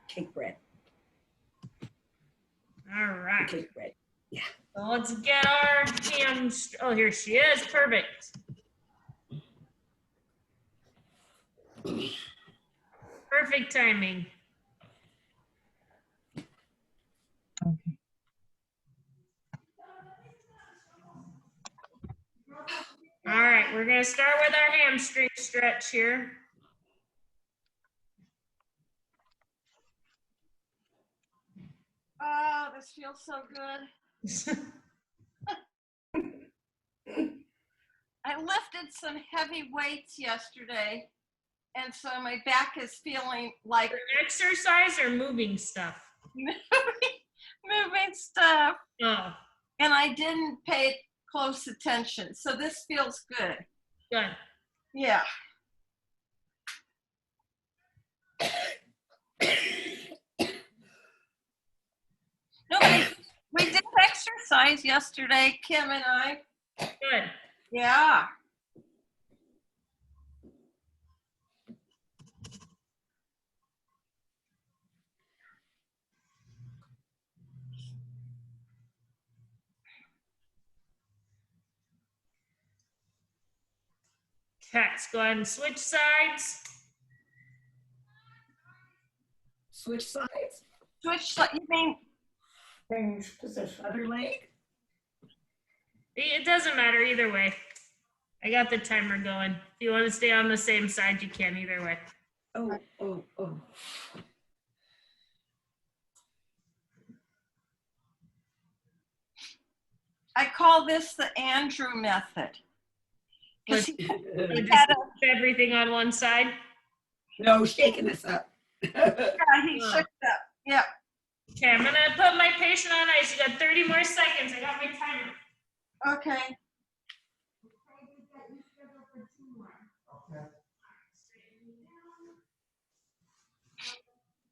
cake bread. All right. Cake bread. Yeah. So let's get our hands. Oh, here she is. Perfect. Perfect timing. Okay. All right, we're going to start with our hamstring stretch here. Oh, this feels so good. I lifted some heavy weights yesterday, and so my back is feeling like Exercise or moving stuff? moving stuff. Oh, And I didn't pay close attention, so this feels good. good. Yeah. No, we did exercise yesterday, Kim and I. Good. Yeah. Okay, let's go ahead and switch sides. Switch sides. Switch, you mean? Change position. Other leg. It doesn't matter either way. I got the timer going. If you want to stay on the same side, you can either way. Oh, oh, oh. I call this the Andrew method. Let's He just had a, keep everything on one side. No, shaking this up. yeah, he shook it up. Yep. Okay, I'm gonna put my patient on ice. You got 30 more seconds. I got my timer. Okay.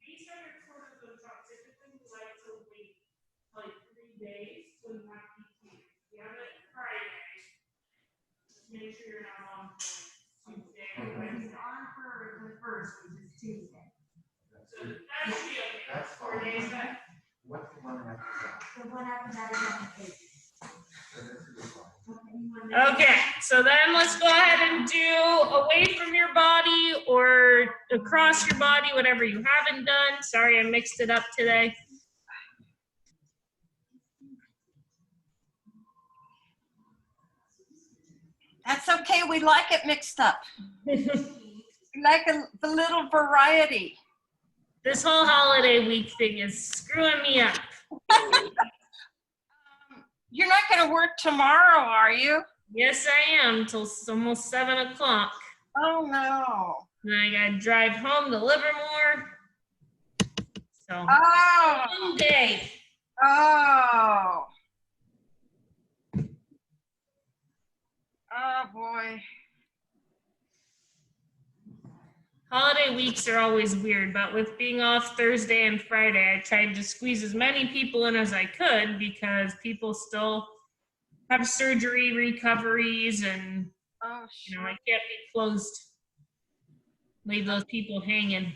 These are cortisone shots. Typically, we like to wait like 3 days when you have PT. If you have it Friday, just make sure you're not on for Tuesday or Wednesday. On for the first, which is Tuesday. So that should be okay. That's 4 days then. What's the one after that? The one after that is on the page. Okay, so then let's go ahead and do away from your body or across your body, whatever you haven't done. Sorry, I mixed it up today. That's okay. We like it mixed up. We like the little variety. This whole holiday week thing is screwing me up. You're not going to work tomorrow, are you? Yes, I am, till almost 7 o'clock. Oh, no. Then I gotta drive home to Livermore. So, Oh. long day. Oh. Oh, boy. Holiday weeks are always weird, but with being off Thursday and Friday, I tried to squeeze as many people in as I could because people still have surgery recoveries and, Oh, you know, sure. I can't be closed, leave those people hanging.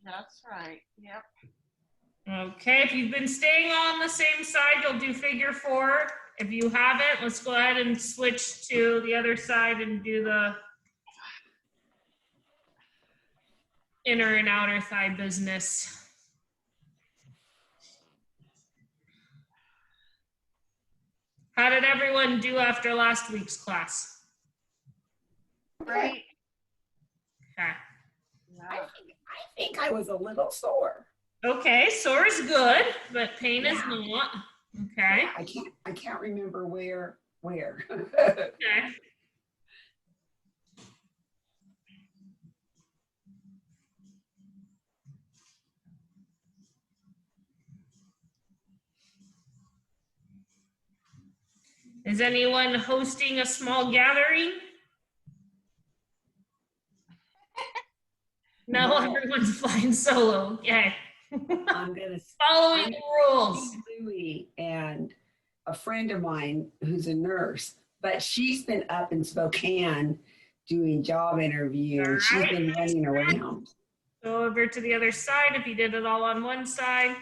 That's right. Yep. Okay, if you've been staying on the same side, you'll do figure 4. If you haven't, let's go ahead and switch to the other side and do the inner and outer thigh business. How did everyone do after last week's class? Great. Okay. I think I was a little sore. Okay, sore is good, but pain is not. Okay. I can't remember where. Okay. Is anyone hosting a small gathering? No, everyone's flying solo. Okay. I'm gonna Following the rules. see Louie and a friend of mine who's a nurse, but she's been up in Spokane doing job interviews. She's been running around. Go over to the other side if you did it all on one side.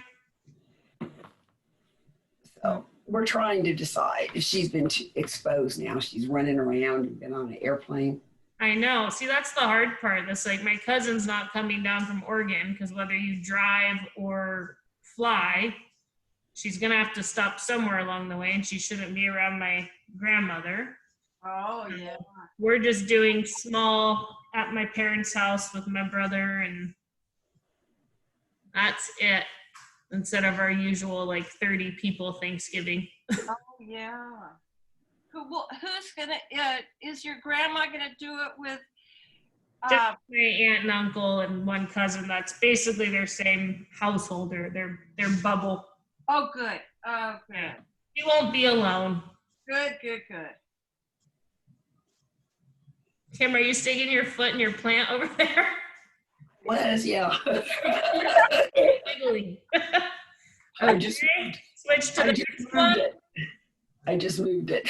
So we're trying to decide. She's been exposed now. She's running around and been on an airplane. I know. See, that's the hard part. That's like my cousin's not coming down from Oregon because whether you drive or fly, she's going to have to stop somewhere along the way and she shouldn't be around my grandmother. Oh, yeah. We're just doing small at my parents' house with my brother, and that's it. Instead of our usual like 30 people Thanksgiving. Oh, yeah. Who's gonna, is your grandma gonna do it with, Just my aunt and uncle and one cousin. That's basically their same household, or their bubble. oh, good. Oh, good. Yeah. You won't be alone. Good. Kim, are you sticking your foot in your plant over there? Was, yeah. Wiggling. I just, Okay, switch to I the just next moved one. it. I just moved it.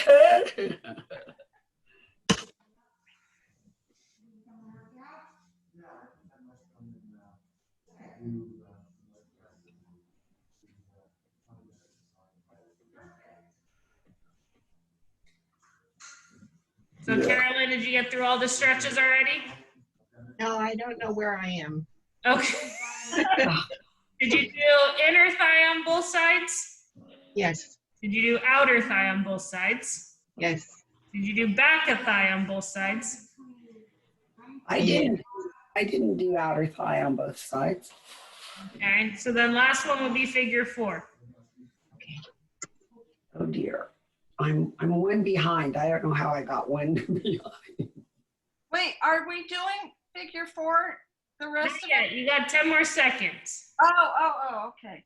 So Carolyn, did you get through all the stretches already? No, I don't know where I am. Okay. Did you do inner thigh on both sides? Yes, Did you do outer thigh on both sides? yes. Did you do back of thigh on both sides? I didn't do outer thigh on both sides. Okay, so then last one will be figure 4. Oh dear. I'm one behind. I don't know how I got one behind. Wait, are we doing figure 4 the rest of Yeah, it? you got 10 more seconds. Oh, okay.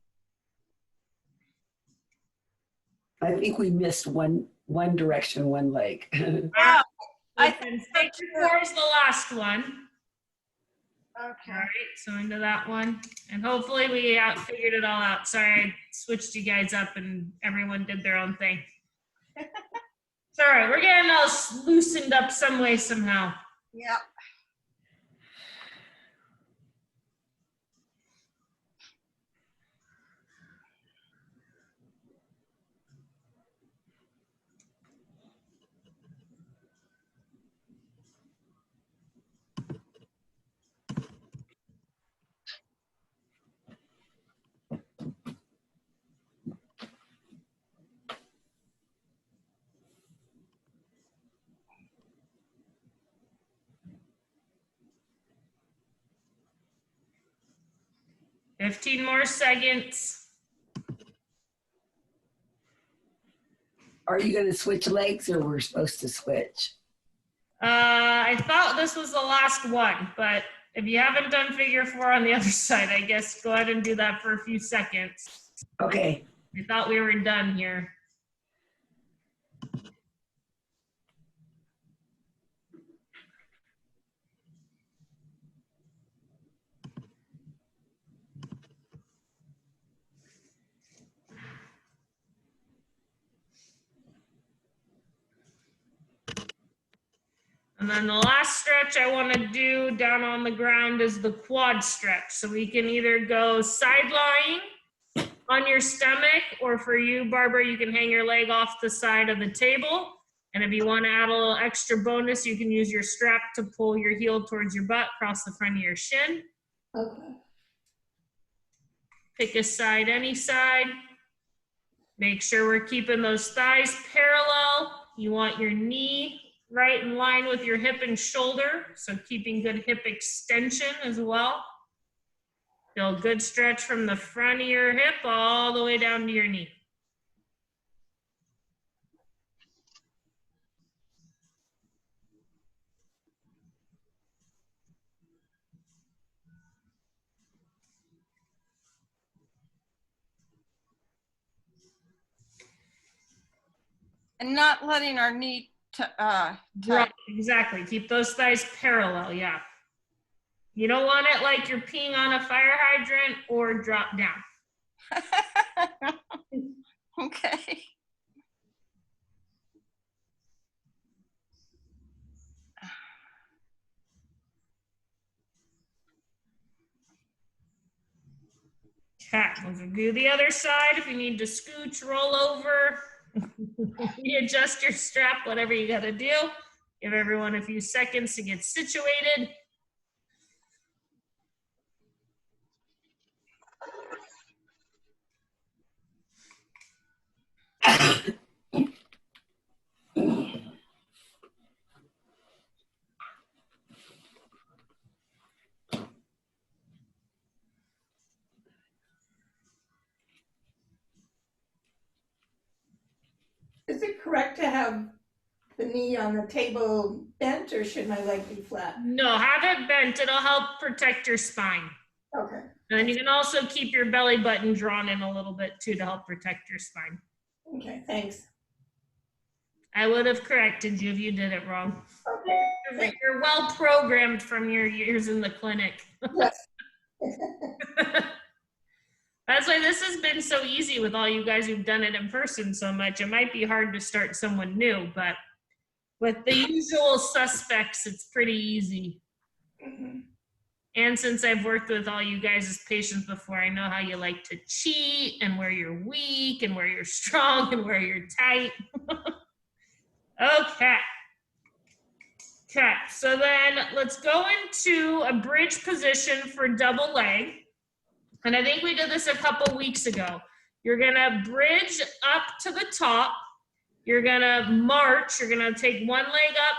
I think we missed one direction, one leg. Wow. I And figure 4 is the last one. All Okay. right, so into that one. And hopefully we figured it all out. Sorry, I switched you guys up and everyone did their own thing. It's all right, we're getting all loosened up some way, somehow. Yep. 15 more seconds. Are you going to switch legs or we're supposed to switch? I thought this was the last one, but if you haven't done figure 4 on the other side, I guess go ahead and do that for a few seconds. Okay. I thought we were done here. And then the last stretch I want to do down on the ground is the quad stretch. So we can either go side lying on your stomach, or for you, Barbara, you can hang your leg off the side of the table. And if you want to add a little extra bonus, you can use your strap to pull your heel towards your butt, across the front of your shin. Okay. Pick a side, any side. Make sure we're keeping those thighs parallel. You want your knee right in line with your hip and shoulder, so keeping good hip extension as well. Feel a good stretch from the front of your hip all the way down to your knee. And not letting our knee Right, touch. exactly. Keep those thighs parallel, yeah. You don't want it like you're peeing on a fire hydrant or drop down. Okay. Okay, let's do the other side. If you need to scooch, roll over, readjust your strap, whatever you gotta do. Give everyone a few seconds to get situated. Is it correct to have the knee on the table bent, or should my leg be flat? No, have it bent. It'll help protect your spine. Okay. And then you can also keep your belly button drawn in a little bit too to help protect your spine. Okay, thanks. I would have corrected you if you did it wrong. Okay. You're well programmed from your years in the clinic. Yes. That's why this has been so easy with all you guys who've done it in person so much. It might be hard to start someone new, but with the usual suspects, it's pretty easy. Mhm. And since I've worked with all you guys as patients before, I know how you like to cheat and where you're weak and where you're strong and where you're tight. Okay. Okay, so then let's go into a bridge position for double leg. And I think we did this a couple weeks ago. You're gonna bridge up to the top. You're gonna march. You're gonna take one leg up,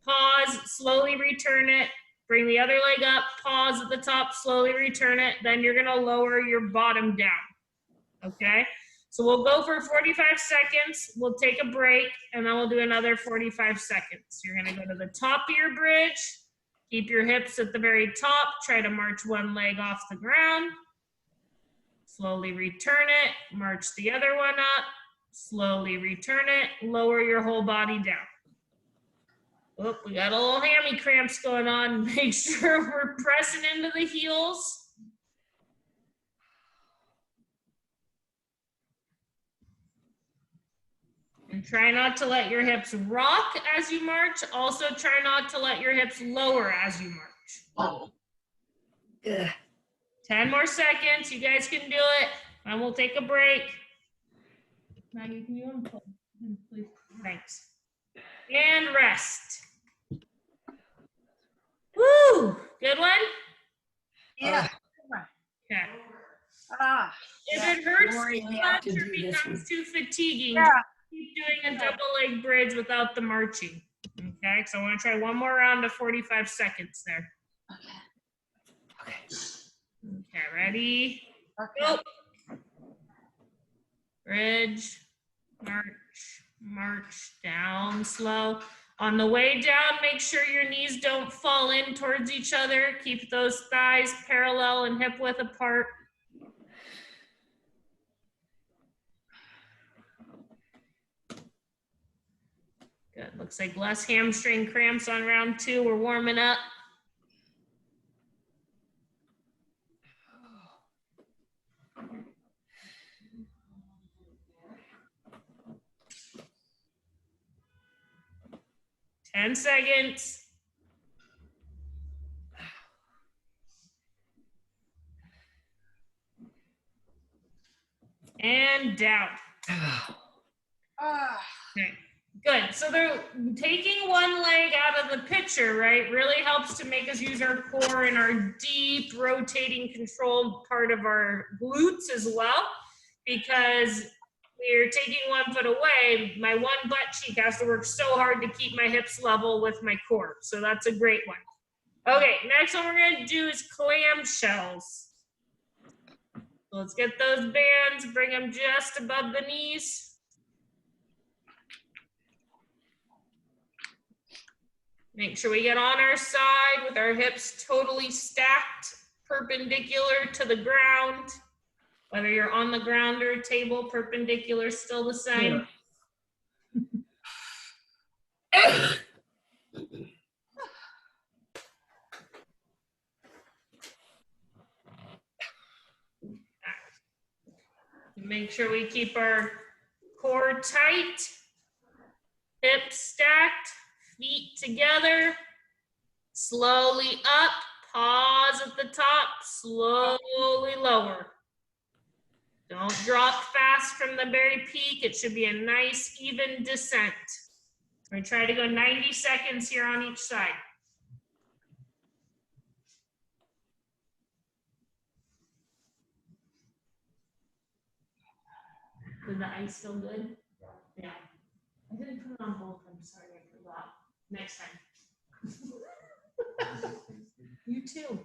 pause, slowly return it, bring the other leg up, pause at the top, slowly return it. Then you're gonna lower your bottom down, okay? So we'll go for 45 seconds. We'll take a break, and then we'll do another 45 seconds. You're gonna go to the top of your bridge, keep your hips at the very top, try to march one leg off the ground. Slowly return it, march the other one up, slowly return it, lower your whole body down. Oh, we got a little hammy cramps going on. Make sure we're pressing into the heels. And try not to let your hips rock as you march. Also try not to let your hips lower as you march. Ugh. 10 more seconds. You guys can do it. And we'll take a break. Maggie, can you unplug, please? Thanks. And rest. Woo! Good one? Yeah. Okay. Ah, If it hurts Lori, too we have much to or do this becomes one. too fatiguing, Yeah. keep doing a double leg bridge without the marching. Okay, so I want to try one more round of 45 seconds there. Okay. Okay, ready? okay. Go. Bridge, march, march, down slow. On the way down, make sure your knees don't fall in towards each other. Keep those thighs parallel and hip width apart. Good, looks like less hamstring cramps on round 2. We're warming up. Ten seconds. And down. Ah, Okay, good. So they're taking one leg out of the picture, right? Really helps to make us use our core and our deep rotating controlled part of our glutes as well, because we're taking one foot away. My one butt cheek has to work so hard to keep my hips level with my core. So that's a great one. Okay, next one we're gonna do is clamshells. So let's get those bands, bring them just above the knees. Make sure we get on our side with our hips totally stacked, perpendicular to the ground. Whether you're on the ground or table, perpendicular is still the same. Make sure we keep our core tight, hips stacked, feet together, slowly up, pause at the top, slowly lower. Don't drop fast from the very peak. It should be a nice, even descent. We're going to try to go 90 seconds here on each side. Is the ice still good? Yeah. I didn't put it on both. I'm sorry, I forgot. Next time. You too.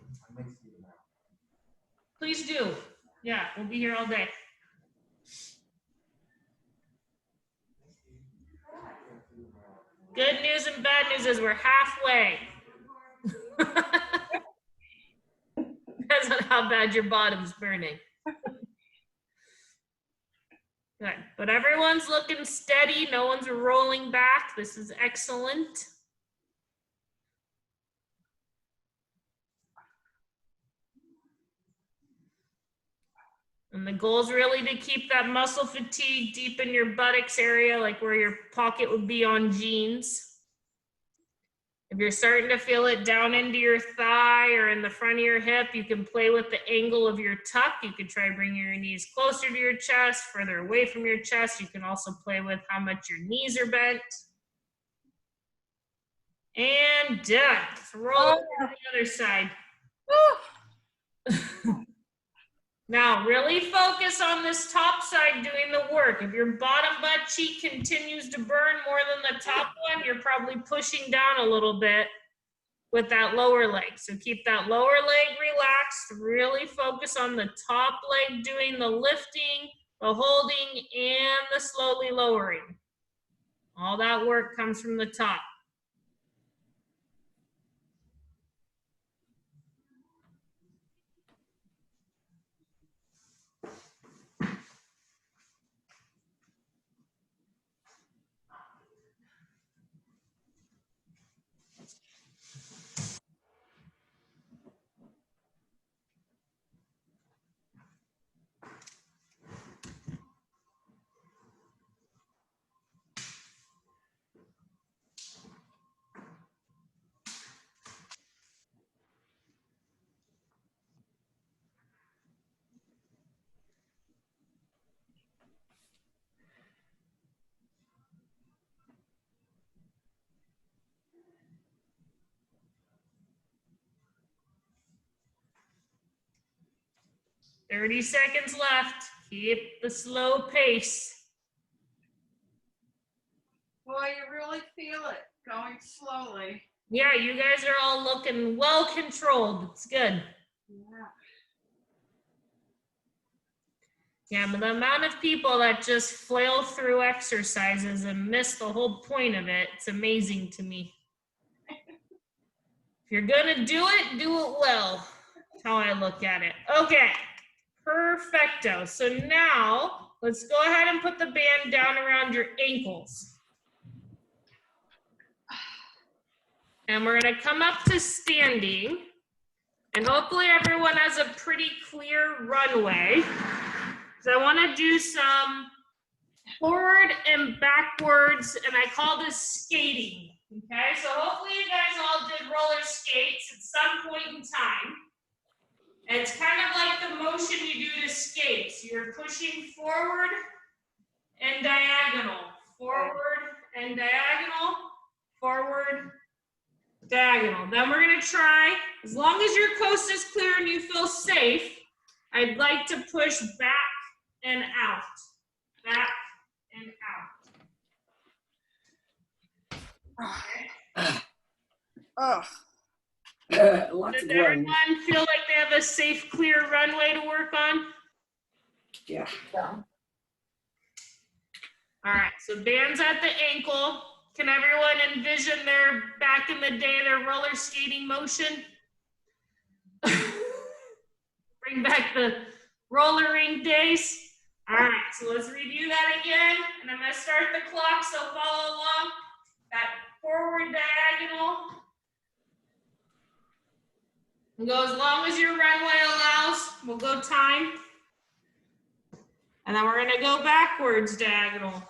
Please do. Yeah, we'll be here all day. Good news and bad news is we're halfway. Depends on how bad your bottom's burning. Good, but everyone's looking steady. No one's rolling back. This is excellent. And the goal is really to keep that muscle fatigue deep in your buttocks area, like where your pocket would be on jeans. If you're starting to feel it down into your thigh or in the front of your hip, you can play with the angle of your tuck. You could try bringing your knees closer to your chest, further away from your chest. You can also play with how much your knees are bent. And done. Let's roll over to the other side. Now, really focus on this top side doing the work. If your bottom butt cheek continues to burn more than the top one, you're probably pushing down a little bit with that lower leg. So keep that lower leg relaxed. Really focus on the top leg doing the lifting, the holding, and the slowly lowering. All that work comes from the top. "30 seconds left. Keep the slow pace." Boy, you really feel it going slowly. Yeah, you guys are all looking well controlled. It's good. Yeah. Yeah, but the amount of people that just flail through exercises and miss the whole point of it, it's amazing to me. If you're gonna do it well. That's how I look at it. Okay, perfecto. So now let's go ahead and put the band down around your ankles. And we're gonna come up to standing. And hopefully everyone has a pretty clear runway. So I wanna do some forward and backwards, and I call this skating, okay? So hopefully you guys all did roller skates at some point in time. And it's kind of like the motion you do to skate. So you're pushing forward and diagonal, forward and diagonal, forward, diagonal. Then we're gonna try, as long as your coast is clear and you feel safe, I'd like to push back and out, back and out. Okay. Oh, Lots Does of growing. everyone feel like they have a safe, clear runway to work on? Yeah. All right, so bands at the ankle. Can everyone envision their, back in the day, their roller skating motion? Bring back the roller rink days. All right, so let's review that again. And I'm gonna start the clock, so follow along. That forward diagonal. And go as long as your runway allows. We'll go time. And then we're gonna go backwards diagonal.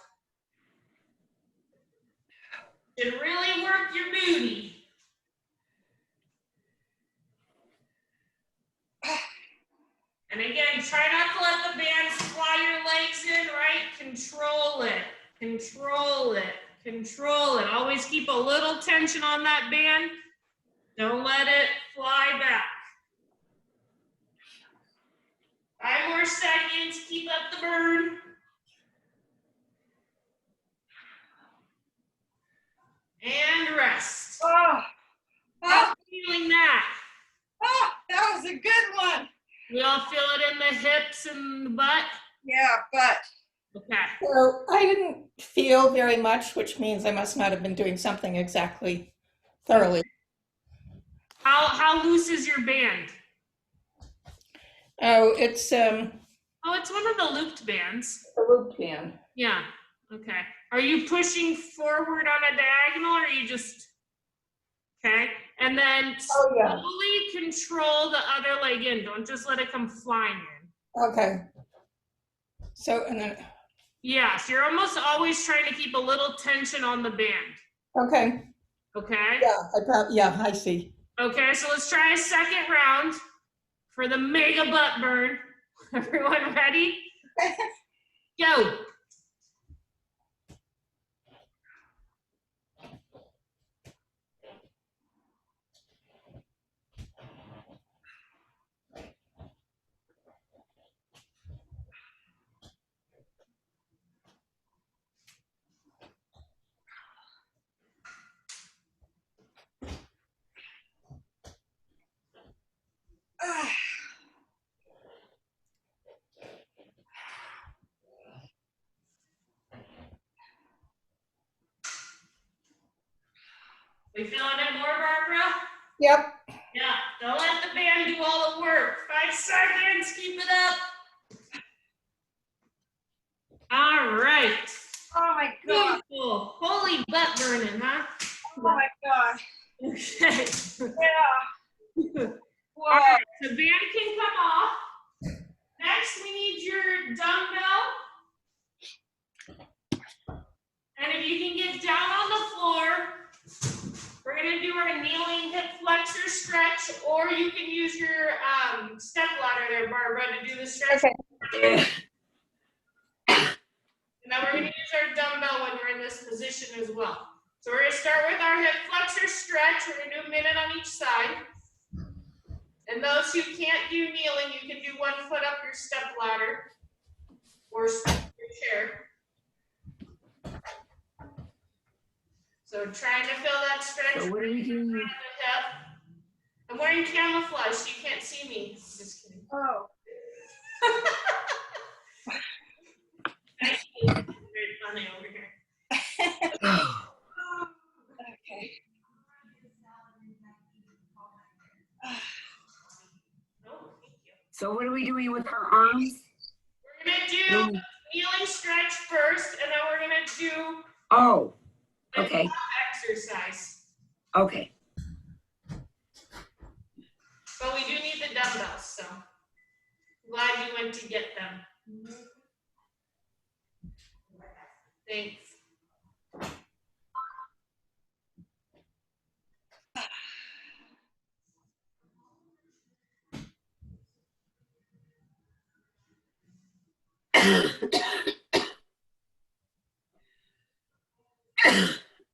Should really work your booty. And again, try not to let the band fly your legs in, right? Control it, control it, control it. Always keep a little tension on that band. Don't let it fly back. 5 more seconds, keep up the burn. And rest. Oh, How you feeling that? that was a good one. We all feel it in the hips and the butt? Yeah, but Okay. So I didn't feel very much, which means I must not have been doing something exactly thoroughly. How loose is your band? Oh, it's Oh, it's one of the looped bands. a loop band. Yeah. Okay. Are you pushing forward on a diagonal or are you just okay? And then Oh, yeah. slowly control the other leg in. Don't just let it come flying in. Okay. So, and then, Yes, you're almost always trying to keep a little tension on the band. okay. Okay? Yeah, I see. Okay, so let's try a second round for the mega butt burn. Everyone ready? Go. We feeling it more, Barbara? Yep. Yeah, don't let the band do all the work. 5 seconds, keep it up. All right. oh my God. Beautiful. Holy butt burning, huh? Oh my God. Okay. Yeah. All Whoa. right, the band can come off. Next, we need your dumbbell. And if you can get down on the floor, we're gonna do our kneeling hip flexor stretch, or you can use your step ladder there, Barbara, to do the stretch. Okay. And then we're gonna use our dumbbell when we're in this position as well. So we're gonna start with our hip flexor stretch. We're gonna do a minute on each side. And those who can't do kneeling, you can do 1 foot up your step ladder or your chair. So trying to feel that stretch. So what are we doing? Around the hip. I'm wearing camouflage, so you can't see me. Just kidding. Oh. Thank you. Very funny over here. Okay. Oh, thank you. So what are we doing with her arms? We're gonna do kneeling stretch first, and then we're gonna do Oh, a okay, top exercise. okay. But we do need the dumbbells, so glad you went to get them. Thanks.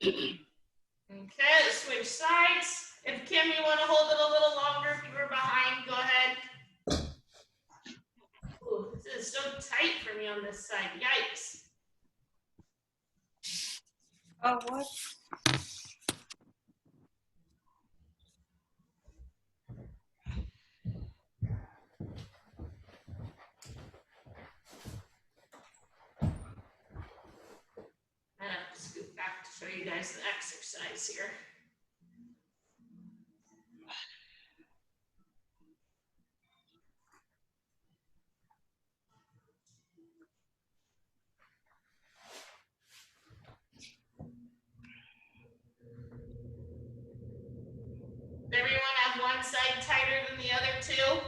Okay, let's switch sides. If Kim, you want to hold it a little longer, if you were behind, go ahead. Ooh, this is so tight for me on this side. Yikes. Oh, what? I have to scoot back to show you guys the exercise here. Does everyone have one side tighter than the other two?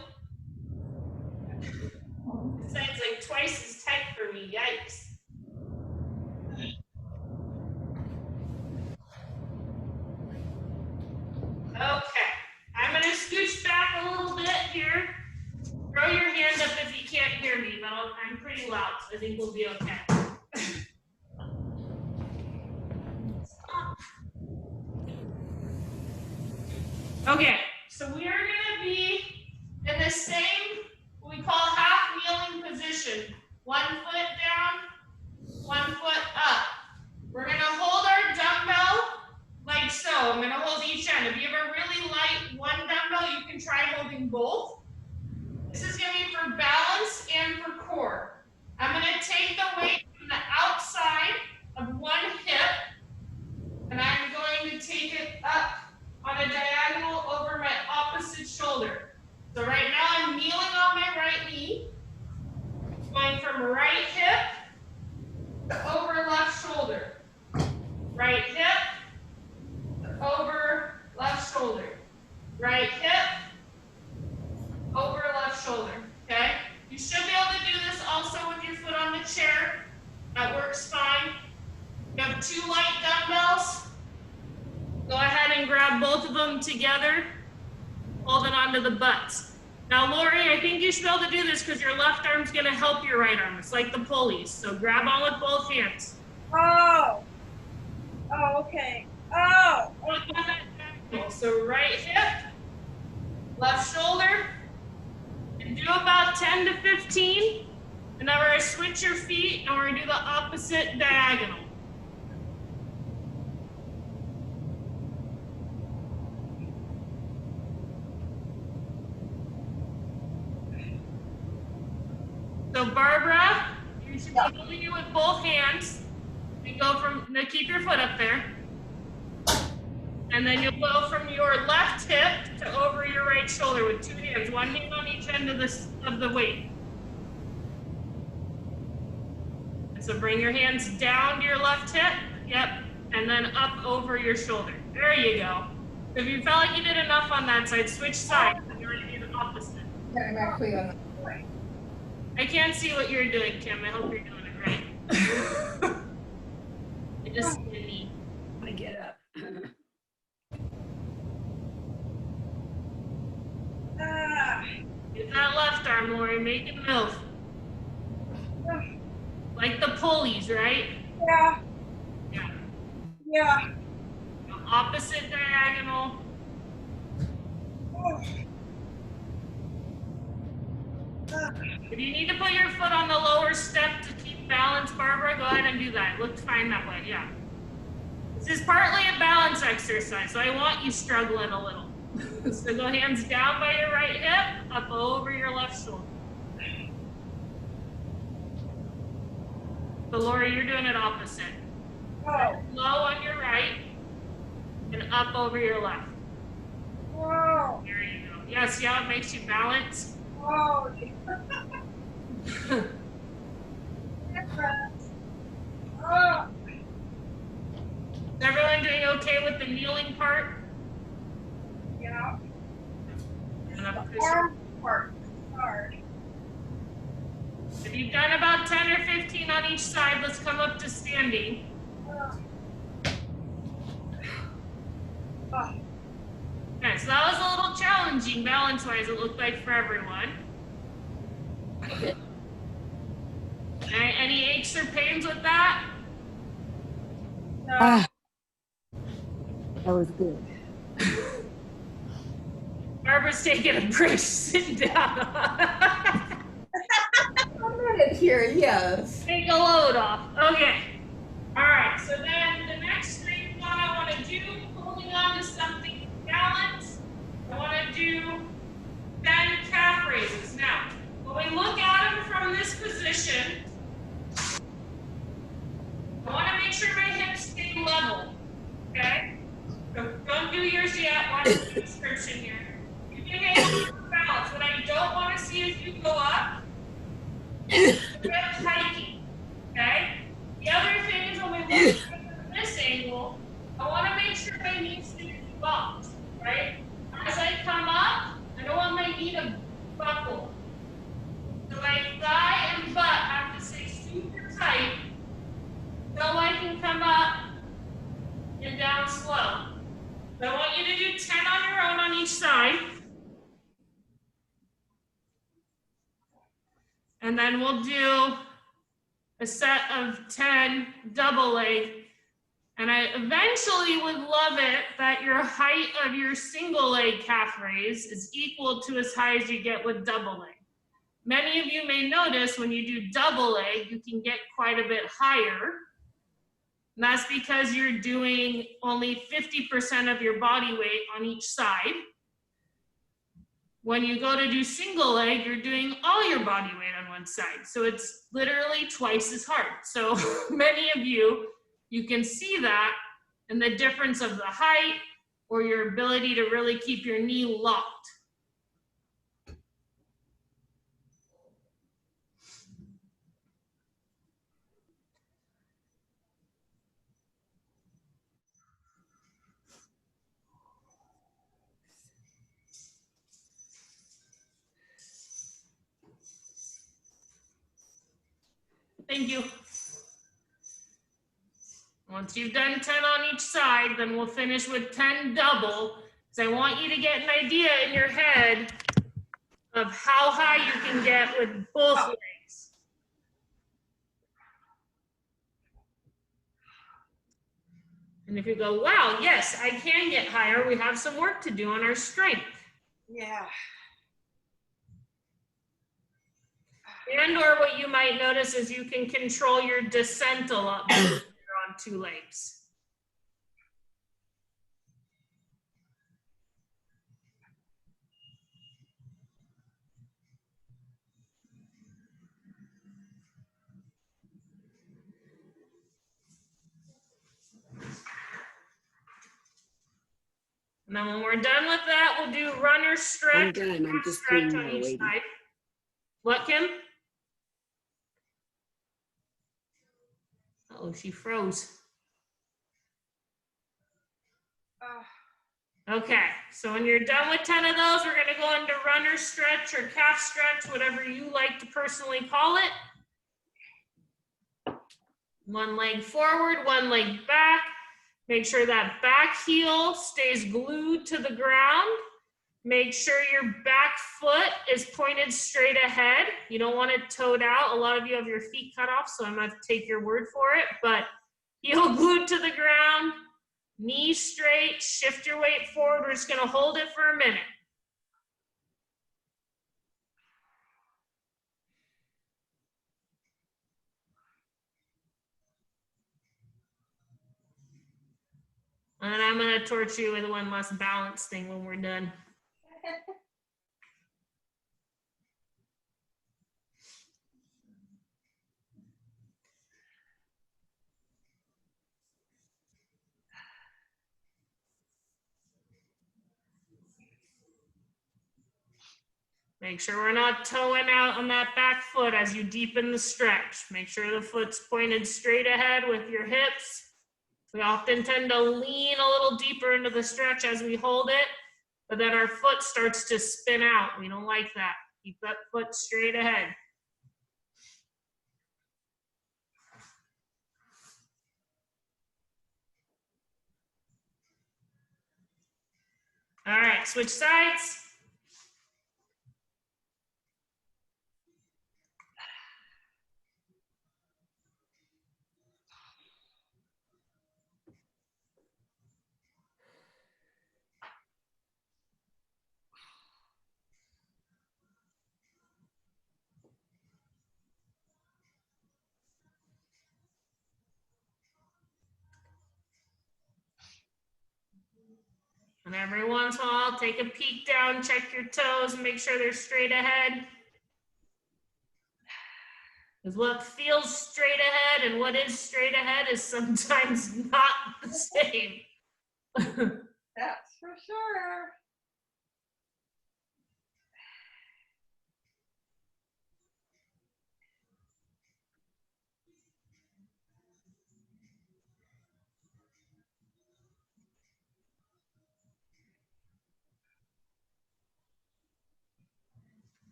This side's like twice as tight for me. Yikes. Okay, I'm gonna scooch back a little bit here. Throw your hand up hear me, but I'm pretty loud, so I think we'll be okay. Okay, so we are gonna be in the same, what we call half kneeling position. 1 foot down, 1 foot up. We're gonna hold our dumbbell like so. I'm gonna hold each end. If you have a really light one dumbbell, you can try holding both. This is gonna be for balance and for core. I'm gonna take the weight from the outside of one hip, and I'm going to take it up on a diagonal over my opposite shoulder. So right now I'm kneeling on my right knee, going from right hip to over left shoulder. Right hip to over left shoulder. Right hip, over left shoulder, okay? You should be able to do this also with your foot on the chair. That works fine. You have 2 light dumbbells. Go ahead and grab both of them together, holding onto the butts. Now, Lori, I think you should be able to do this because your left arm's gonna help your right arm. It's like the pulleys. So grab on with both hands. Oh. Oh, okay. Oh. So right hip, left shoulder, and do about 10 to 15. And now we're gonna switch your feet and we're gonna do the opposite diagonal. So Barbara, you should be holding it with both hands. And go from, now keep your foot up there. And then you'll go from your left hip to over your right shoulder with 2 hands, 1 hand on each end of the weight. And so bring your hands down to your left hip, yep, and then up over your shoulder. There you go. If you felt like you did enough on that side, switch sides and you're going to do the opposite. I'm actually on I can't see what you're doing, Kim. I hope you're doing it right. I just see a knee. I get up. Use that left arm, Lori. Make it move. Like the pulleys, right? Yeah. Yeah. Yeah. Opposite diagonal. If you need to put your foot on the lower step to keep balance, Barbara, go ahead and do that. It looked fine that way, yeah. This is partly a balance exercise, so I want you struggling a little. So go hands down by your right hip, up over your left shoulder. So Lori, you're doing it opposite. Oh. Low on your right, and up over your left. Whoa. There you go. Yeah, see how it makes you balance? Whoa. Oh. Is everyone doing okay with the kneeling part? Yeah. And up this- Arm part. Hard. If you've done about 10 or 15 on each side, let's come up to standing. Okay, so that was a little challenging balance-wise, it looked like, for everyone. Any aches or pains with that? That was good. Barbara's taking a break, sitting down. a minute here, yes. Take a load off. Okay. All right, so then the next thing I want to do, holding on to something balance, I want to do 10 calf raises. Now, when we look at them from this position, I want to make sure my hips stay level, okay? So don't do yours yet, watch the description here. You can handle for balance. What I don't want to see is you go up, hiking, okay? The other thing is when we look at this angle, I want to make sure my knees stay bumped, right? As I come up, I don't want my knee to buckle. So my thigh and butt have to stay super tight so I can come up and down slow. So I want you to do 10 on your own on each side. And then we'll do a set of 10 double leg. And I eventually would love it that your height of your single leg calf raise is equal to as high as you get with double leg. Many of you may notice when you do double leg, you can get quite a bit higher. And that's because you're doing only 50% of your body weight on each side. When you go to do single leg, you're doing all your body weight on one side. So it's literally twice as hard. So many of you, you can see that in the difference of the height or your ability to really keep your knee locked. Thank you. Once you've done 10 on each side, then we'll finish with 10 double. So I want you to get an idea in your head of how high you can get with both legs. And if you go, wow, yes, I can get higher, we have some work to do on our strength. Yeah. And or what you might notice is you can control your descent a lot better when you're on two legs. And then when we're done with that, we'll do runner stretch. I'm done. I'm just doing stretch on more each waiting. side. What, Kim? Oh, she froze. Okay, so when you're done with 10 of those, we're gonna go into runner stretch or calf stretch, whatever you like to personally call it. One leg forward, one leg back. Make sure that back heel stays glued to the ground. Make sure your back foot is pointed straight ahead. You don't want it toed out. A lot of you have your feet cut off, so I'm going to take your word for it. But heel glued to the ground, knees straight, shift your weight forward. We're just going to hold it for a minute. And I'm going to torture you with one less balance thing when we're done. Make sure we're not toeing out on that back foot as you deepen the stretch. Make sure the foot's pointed straight ahead with your hips. We often tend to lean a little deeper into the stretch as we hold it, but then our foot starts to spin out. We don't like that. Keep that foot straight ahead. All right, switch sides. And every once in a while, take a peek down, check your toes, and make sure they're straight ahead. Because what feels straight ahead and what is straight ahead is sometimes not the same. That's for sure.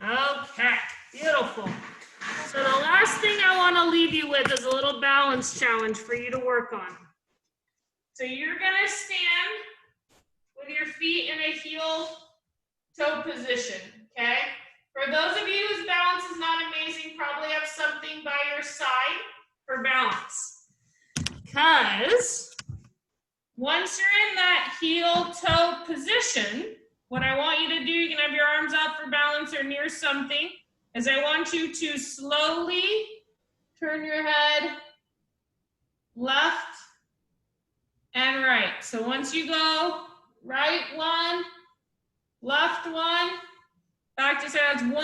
Okay, beautiful. So the last thing I want to leave you with is a little balance challenge for you to work on. So you're going to stand with your feet in a heel toe position, okay? For those of you whose balance is not amazing, for balance. Because once you're in that heel toe position, what I want you to do, you can have your arms out for balance or near something, is I want you to slowly turn your head left and right. So once you go right one, left one, back to say that's one.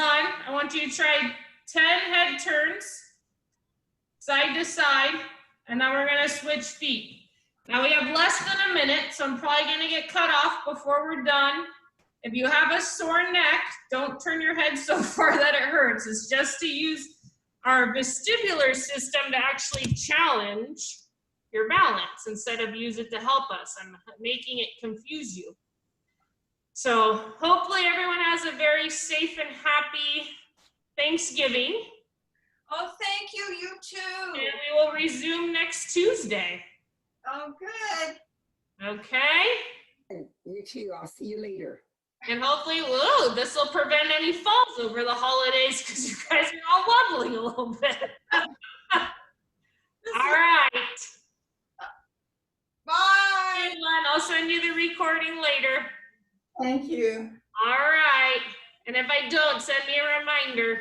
I want you to try 10 head turns, side to side, and then we're gonna switch feet. Now we have less than a minute, so I'm probably gonna get cut off before we're done. If you have a sore neck, don't turn your head so far that it hurts. It's just to use our vestibular system to actually challenge your balance instead of use it to help us. I'm making it confuse you. So hopefully everyone has a very safe and happy Thanksgiving. Oh, thank you, you too. And we will resume next Tuesday. Oh, good. Okay? And you too. I'll see you later. And hopefully, whoa, this will prevent any falls over the holidays because you guys are all wobbling a little bit. All right. Bye. Good one. I'll send you the recording later. Thank you. All right. And if I don't, send me a reminder.